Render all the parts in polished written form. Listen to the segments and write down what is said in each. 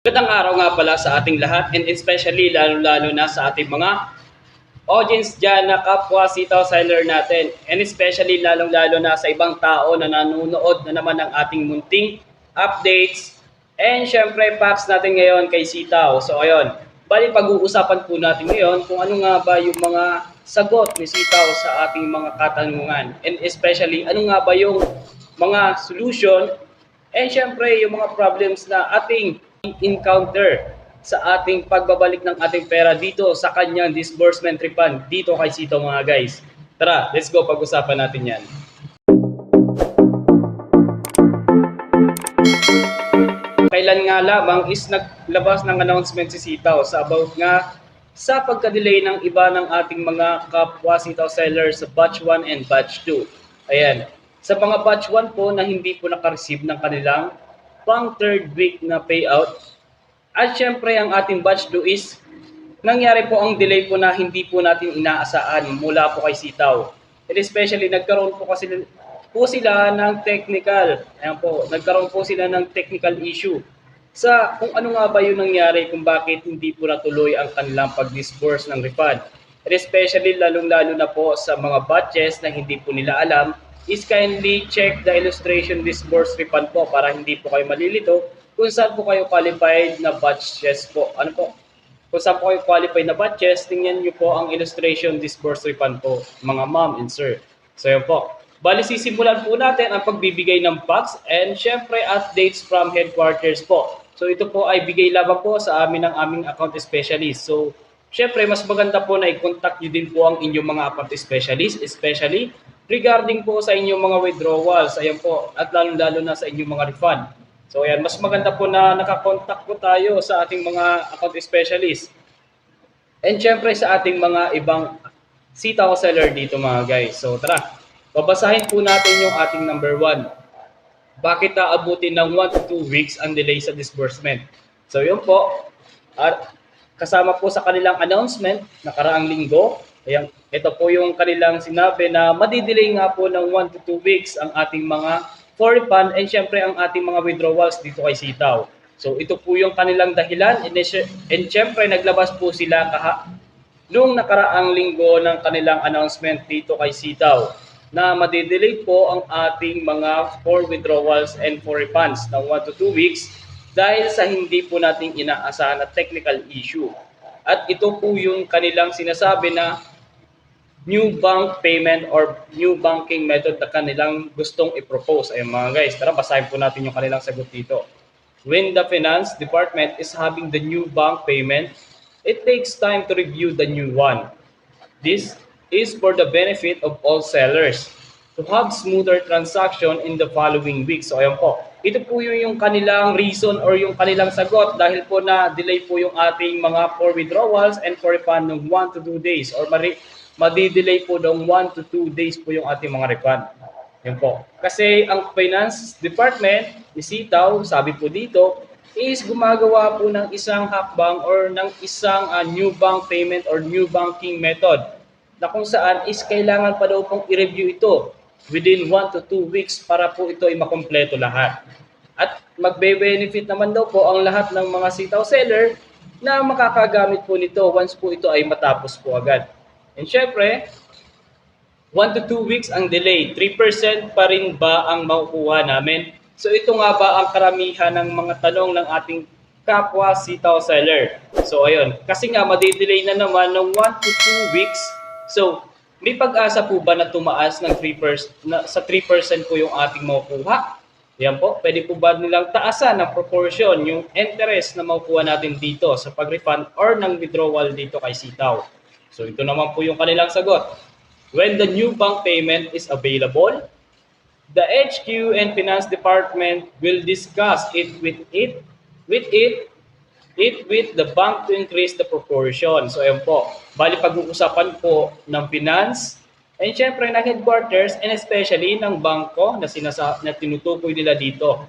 Magandang araw nga pala sa ating lahat and especially lalo-lalo na sa ating mga audience dyan na kapwa sitaw seller natin and especially lalong-lalo na sa ibang tao na nanonood na naman ng ating munting updates and syempre facts natin ngayon kay sitaw. So ayun, bali pag-uusapan po natin ngayon kung ano nga ba yung mga sagot ni sitaw sa ating mga katanungan and especially ano nga ba yung mga solution and syempre yung mga problems na ating encounter sa ating pagbabalik ng ating pera dito sa kanyang disbursement refund dito kay Sito mga guys. Tara, let's go pag-usapan natin yan. Kailan nga lamang is naglabas ng announcement si Sitaw sa about nga sa pagka-delay ng iba ng ating mga kapwa Sitaw sellers sa batch 1 and batch 2. Ayan. Sa mga batch 1 po na hindi po naka-receive ng kanilang pang third week na payout. At syempre ang ating batch 2 is nangyari po ang delay po na hindi po natin inaasahan mula po kay Sitaw. And especially nagkaroon po sila ng technical. Ayan po, nagkaroon po sila ng technical issue sa kung ano nga ba yung nangyari kung bakit hindi po natuloy ang kanilang pag-disburse ng refund. And especially lalong-lalo na po sa mga batches na hindi po nila alam is kindly check the illustration disburse refund po para hindi po kayo malilito kung saan po kayo qualified na batches po. Ano po? Kung saan po kayo qualified na batches, tingnan nyo po ang illustration disburse refund po, mga ma'am and sir. So yun po. Bali sisimulan po natin ang pagbibigay ng packs and syempre updates from headquarters po. So ito po ay bigay lamang po sa amin ng aming account specialist. So syempre mas maganda po na i-contact nyo din po ang inyong mga account specialist, especially regarding po sa inyong mga withdrawals, ayan po, at lalo-lalo na sa inyong mga refund. So ayan, mas maganda po na nakakontak po tayo sa ating mga account specialist. And syempre sa ating mga ibang sitaw seller dito mga guys. So tara, babasahin po natin yung ating number 1. Bakit aabutin ng 1 to 2 weeks ang delay sa disbursement? So yun po, at kasama po sa kanilang announcement nakaraang linggo, ayan, ito po yung kanilang sinabi na madidelay nga po ng 1 to 2 weeks ang ating mga for refund and syempre ang ating mga withdrawals dito kay Sitaw. So ito po yung kanilang dahilan and syempre naglabas po sila noong nakaraang linggo ng kanilang announcement dito kay Sitaw na madidelay po ang ating mga for withdrawals and for refunds ng 1 to 2 weeks dahil sa hindi po nating inaasahan na technical issue. At ito po yung kanilang sinasabi na new bank payment or new banking method na kanilang gustong i-propose. Ayun mga guys, tara basahin po natin yung kanilang sagot dito. When the finance department is having the new bank payment, it takes time to review the new one. This is for the benefit of all sellers to have smoother transaction in the following weeks. So ayan po, ito po yung kanilang reason or yung kanilang sagot dahil po na delay po yung ating mga for withdrawals and for refund ng 1 to 2 days or madi-delay po ng 1 to 2 days po yung ating mga refund. Yan po. Kasi ang finance department ni Sitaw, sabi po dito, is gumagawa po ng isang hakbang or ng isang new bank payment or new banking method na kung saan is kailangan pa daw pong i-review ito within 1 to 2 weeks para po ito ay makompleto lahat. At magbe-benefit naman daw po ang lahat ng mga Sitaw seller na makakagamit po nito once po ito ay matapos po agad. And syempre, 1 to 2 weeks ang delay. 3% pa rin ba ang makukuha namin? So ito nga ba ang karamihan ng mga tanong ng ating kapwa sitaw seller? So ayun, kasi nga madidelay na naman ng 1 to 2 weeks. So may pag-asa po ba na tumaas ng 3% sa 3% po yung ating makukuha? Yan po, pwede po ba nilang taasan ng proportion yung interest na makukuha natin dito sa pag-refund or ng withdrawal dito kay Sitaw? So ito naman po yung kanilang sagot. When the new bank payment is available, the HQ and Finance Department will discuss it with the bank to increase the proportion. So ayan po, bali pag-uusapan po ng finance and syempre ng headquarters and especially ng bangko na tinutukoy nila dito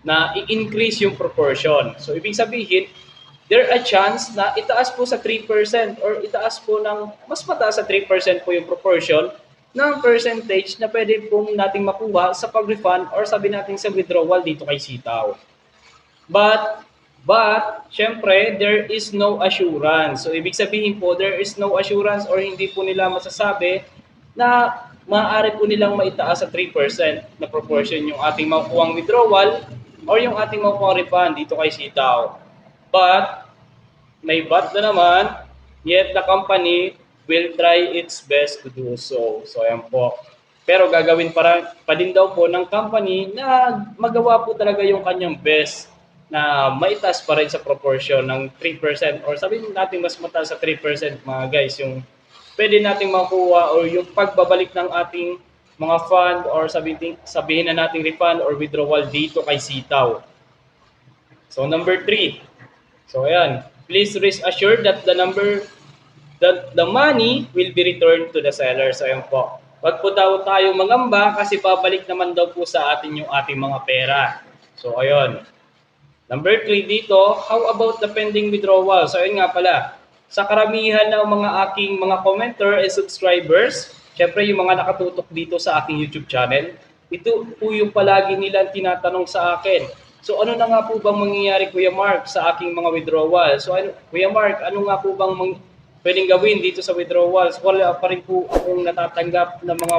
na i-increase yung proportion. So ibig sabihin, there a chance na itaas po sa 3% or itaas po ng mas mataas sa 3% po yung proportion ng percentage na pwede po nating makuha sa pag-refund or sabi natin sa withdrawal dito kay Sitaw. But But, syempre, there is no assurance. So, ibig sabihin po, there is no assurance or hindi po nila masasabi na maaari po nilang maitaas sa 3% na proportion yung ating makukuhang withdrawal or yung ating makukuhang refund dito kay Sitaw. But, may but na naman, yet the company will try its best to do so. So, ayan po. Pero gagawin pa din daw po ng company na magawa po talaga yung kanyang best na maitaas pa rin sa proportion ng 3% or sabihin natin mas mataas sa 3% mga guys yung pwede nating makuha or yung pagbabalik ng ating mga fund or sabihin na nating refund or withdrawal dito kay Sitaw. So number 3. So ayan, please rest assured that the money will be returned to the seller. So ayan po. Wag po daw tayo mangamba kasi babalik naman daw po sa atin yung ating mga pera. So ayun. Number 3 dito, how about the pending withdrawal? So ayun nga pala, sa karamihan ng mga aking mga commenter and subscribers, syempre yung mga nakatutok dito sa aking YouTube channel, ito po yung palagi nilang tinatanong sa akin. So ano na nga po bang mangyayari Kuya Mark sa aking mga withdrawal? So Kuya Mark, ano nga po bang pwedeng gawin dito sa withdrawals? Wala pa rin po akong natatanggap ng mga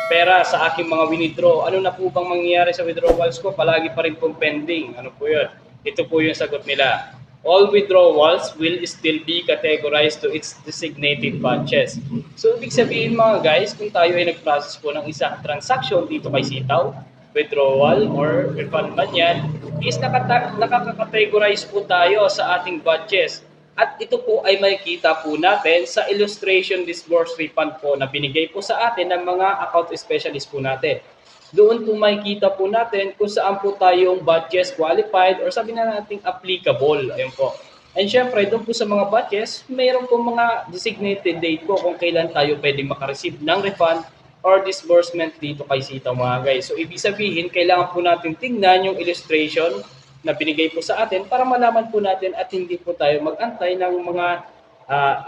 pera sa aking mga winidraw. Ano na po bang mangyayari sa withdrawals ko? Palagi pa rin pong pending. Ano po yun? Ito po yung sagot nila. All withdrawals will still be categorized to its designated batches. So, ibig sabihin mga guys, kung tayo ay nag-process po ng isang transaction dito kay Sitaw, withdrawal or refund man yan, is nakaka-categorize po tayo sa ating batches. At ito po ay makikita po natin sa illustration disbursed refund po na binigay po sa atin ng mga account specialist po natin. Doon po makikita po natin kung saan po tayong batches qualified or sabi na natin applicable. Ayun po. And syempre, doon po sa mga batches, mayroon po mga designated date po kung kailan tayo pwede makareceive ng refund or disbursement dito kay Sitaw mga guys. So ibig sabihin, kailangan po natin tingnan yung illustration na binigay po sa atin para malaman po natin at hindi po tayo mag-antay ng mga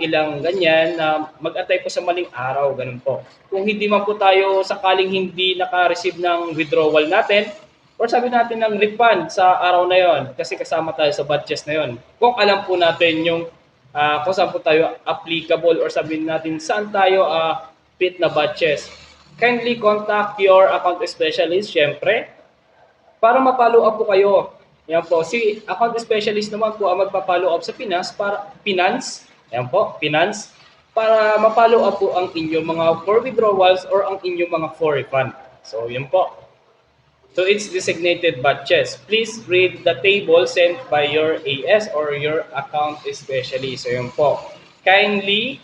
ilang ganyan na mag-antay po sa maling araw, ganun po. Kung hindi man po tayo sakaling hindi naka-receive ng withdrawal natin or sabi natin ng refund sa araw na yon kasi kasama tayo sa batches na yon. Kung alam po natin yung kung saan po tayo applicable or sabihin natin saan tayo fit na batches, kindly contact your account specialist syempre para ma-follow up po kayo. Yan po, si account specialist naman po ang magpa-follow up sa finance para ma-follow up po ang inyong mga for withdrawals or ang inyong mga for refund. So, yan po. So, it's designated batches. Please read the table sent by your AS or your account specialist. So, yan po. Kindly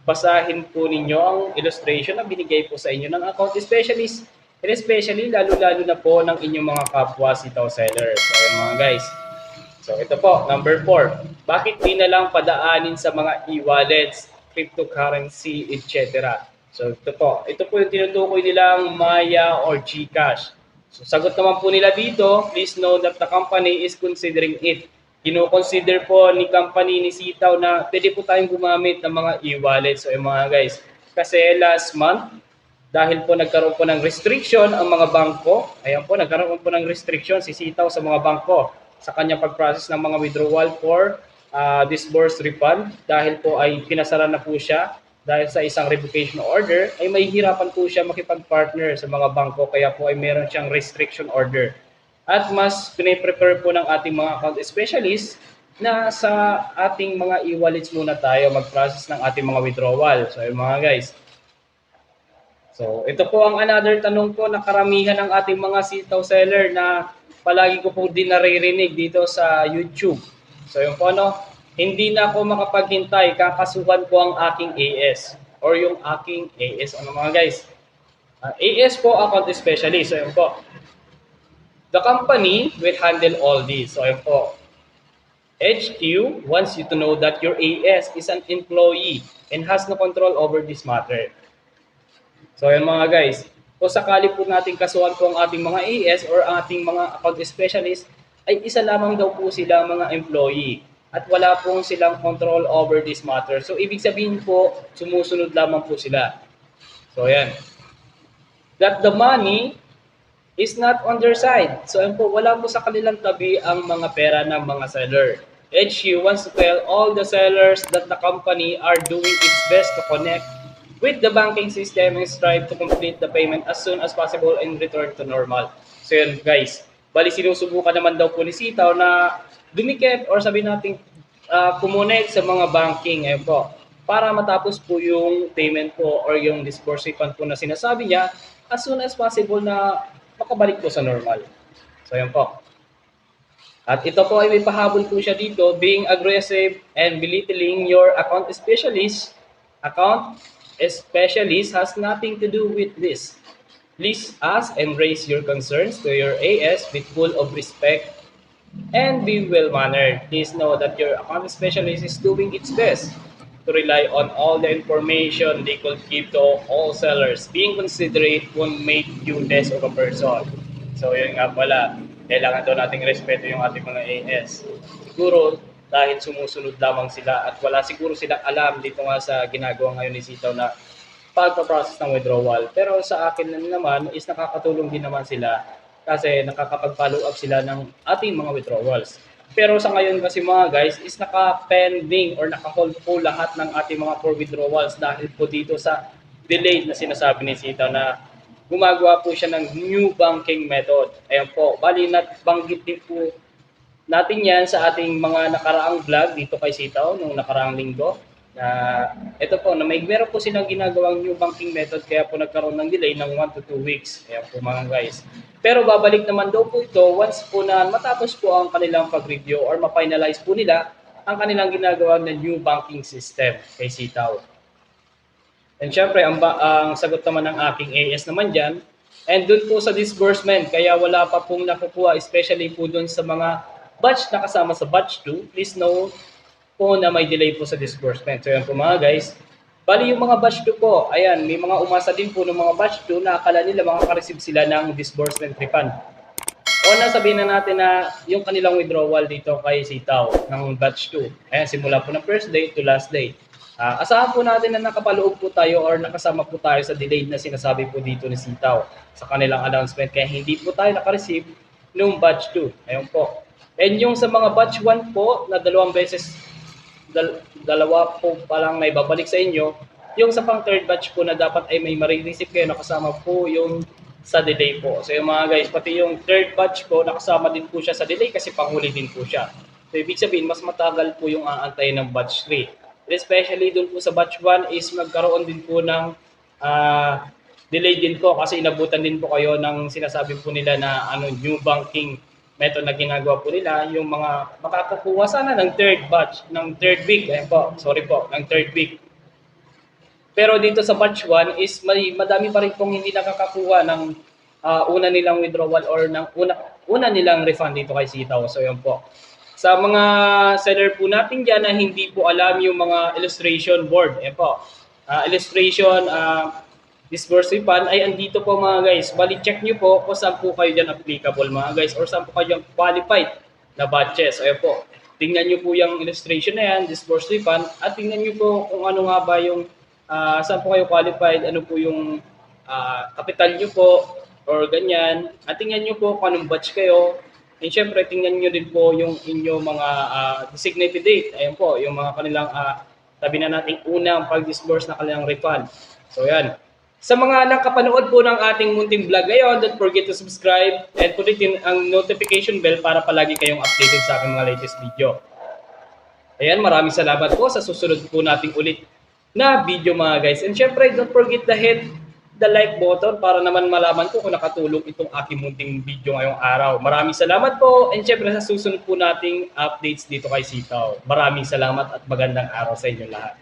basahin po ninyo ang illustration na binigay po sa inyo ng account specialist. And especially, lalo-lalo na po ng inyong mga kapwa Sitaw sellers. So, yun mga guys. So, ito po, number 4. Bakit di na lang padaanin sa mga e-wallets, cryptocurrency, etc.? So, ito po. Ito po yung tinutukoy nilang Maya or GCash. So, sagot naman po nila dito, please know that the company is considering it. Kino-consider po ni company ni Sitaw na pwede po tayong gumamit ng mga e-wallets. So, yung mga guys. Kasi last month, dahil po nagkaroon po ng restriction ang mga bangko, ayan po, nagkaroon po ng restriction si Sitaw sa mga bangko sa kanyang pag-process ng mga withdrawal for disbursed refund. Dahil po ay pinasara na po siya dahil sa isang revocation order, ay mahihirapan po siya makipag-partner sa mga bangko kaya po ay meron siyang restriction order. At mas piniprepare po ng ating mga account specialist na sa ating mga e-wallets muna tayo mag-process ng ating mga withdrawal. So yung mga guys, so, ito po ang another tanong po na karamihan ng ating mga Sitaw seller na palagi ko po din naririnig dito sa YouTube. So, yung po hindi na ako makapaghintay, kakasuhan ko ang aking AS or yung aking AS. Ano mga guys? AS po, account specialist. So, yung po. The company will handle all this. So, yung po. HQ wants you to know that your AS is an employee and has no control over this matter. So yan mga guys, kung sakali po natin kasuhan po ang ating mga AS or ang ating mga account specialist, ay isa lamang daw po sila mga employee at wala pong silang control over this matter. So ibig sabihin po, sumusunod lamang po sila. So yan. That the money is not on their side. So ayun po, wala po sa kanilang tabi ang mga pera ng mga seller. HQ wants to tell all the sellers that the company are doing its best to connect with the banking system and strive to complete the payment as soon as possible and return to normal. So yun guys, bali sinusubukan naman daw po ni Sitaw na dumikit or sabi natin kumonek sa mga banking. Ayun po, para matapos po yung payment po or yung disbursement po na sinasabi niya as soon as possible na makabalik po sa normal. So yun po. At ito po ay may pahabol po siya dito, being aggressive and belittling your account specialist has nothing to do with this. Please ask and raise your concerns to your AS with full of respect and be well-mannered. Please know that your account specialist is doing its best to rely on all the information they could give to all sellers. Being considerate won't make you less of a person. So yun nga pala, kailangan daw nating respeto yung ating mga AS. Siguro dahil sumusunod lamang sila at wala siguro silang alam dito nga sa ginagawa ngayon ni Sitaw na pagpa-process ng withdrawal. Pero sa akin naman is nakakatulong din naman sila kasi nakakapag-follow up sila ng ating mga withdrawals. Pero sa ngayon kasi mga guys is naka-pending or naka-hold po lahat ng ating mga for withdrawals dahil po dito sa delayed na sinasabi ni Sitaw na gumagawa po siya ng new banking method. Ayan po, bali banggit din po natin yan sa ating mga nakaraang vlog dito kay Sitaw nung nakaraang linggo na ito po na meron po silang ginagawang new banking method kaya po nagkaroon ng delay ng 1 to 2 weeks. Ayan po mga guys. Pero babalik naman daw po ito once po na matapos po ang kanilang pag-review or ma-finalize po nila ang kanilang ginagawa na new banking system kay Sitaw. And syempre, ang sagot naman ng aking AS naman dyan, and dun po sa disbursement, kaya wala pa pong nakukuha, especially po dun sa mga batch na kasama sa batch 2, please know po na may delay po sa disbursement. So yan po mga guys, bali yung mga batch 2 po, ayan, may mga umasa din po ng mga batch 2 na akala nila makaka-receive sila ng disbursement refund. O nasabihin na natin na yung kanilang withdrawal dito kay Sitaw ng batch 2. Ayan, simula po ng first day to last day. Asahan po natin na nakapaloob po tayo or nakasama po tayo sa delayed na sinasabi po dito ni Sitaw sa kanilang announcement. Kaya hindi po tayo nakareceive nung batch 2. Ayun po. And yung sa mga batch 1 po na dalawa po palang may babalik sa inyo, yung sa pang third batch po na dapat ay may marireceive kayo nakasama po yung sa delay po. So yung mga guys, pati yung third batch po nakasama din po siya sa delay kasi panghuli din po siya. So ibig sabihin, mas matagal po yung aantayin ng batch 3. Especially dun po sa batch 1 is magkaroon din po ng delay din po kasi inabutan din po kayo ng sinasabi po nila na new banking method na ginagawa po nila, yung mga makakakuha sana ng third batch, ng third week, ng third week. Pero dito sa batch 1 is madami pa rin pong hindi nakakakuha ng una nilang withdrawal or ng una nilang refund dito kay Sitaw. So yun po. Sa mga seller po natin dyan na hindi po alam yung mga illustration board, illustration disbursement ay andito po mga guys. Bali check nyo po kung saan po kayo dyan applicable mga guys or saan po kayo dyan qualified na batches. Ayan po. Tingnan nyo po yung illustration na yan, disbursement, at tingnan nyo po kung ano nga ba yung saan po kayo qualified, ano po yung capital nyo po or ganyan. At tingnan nyo po kung anong batch kayo. And syempre, tingnan nyo din po yung inyong mga designated date. Ayan po, yung mga kanilang sabi na natin unang pag-disburse na kanilang refund. So yan. Sa mga nakapanood po ng ating munting vlog ngayon, don't forget to subscribe and put in ang notification bell para palagi kayong updated sa aking mga latest video. Ayan, maraming salamat po sa susunod po nating ulit na video mga guys. And syempre, don't forget to hit the like button para naman malaman ko kung nakatulong itong aking munting video ngayong araw. Maraming salamat po and syempre sa susunod po nating updates dito kay Sitaw. Maraming salamat at magandang araw sa inyo lahat.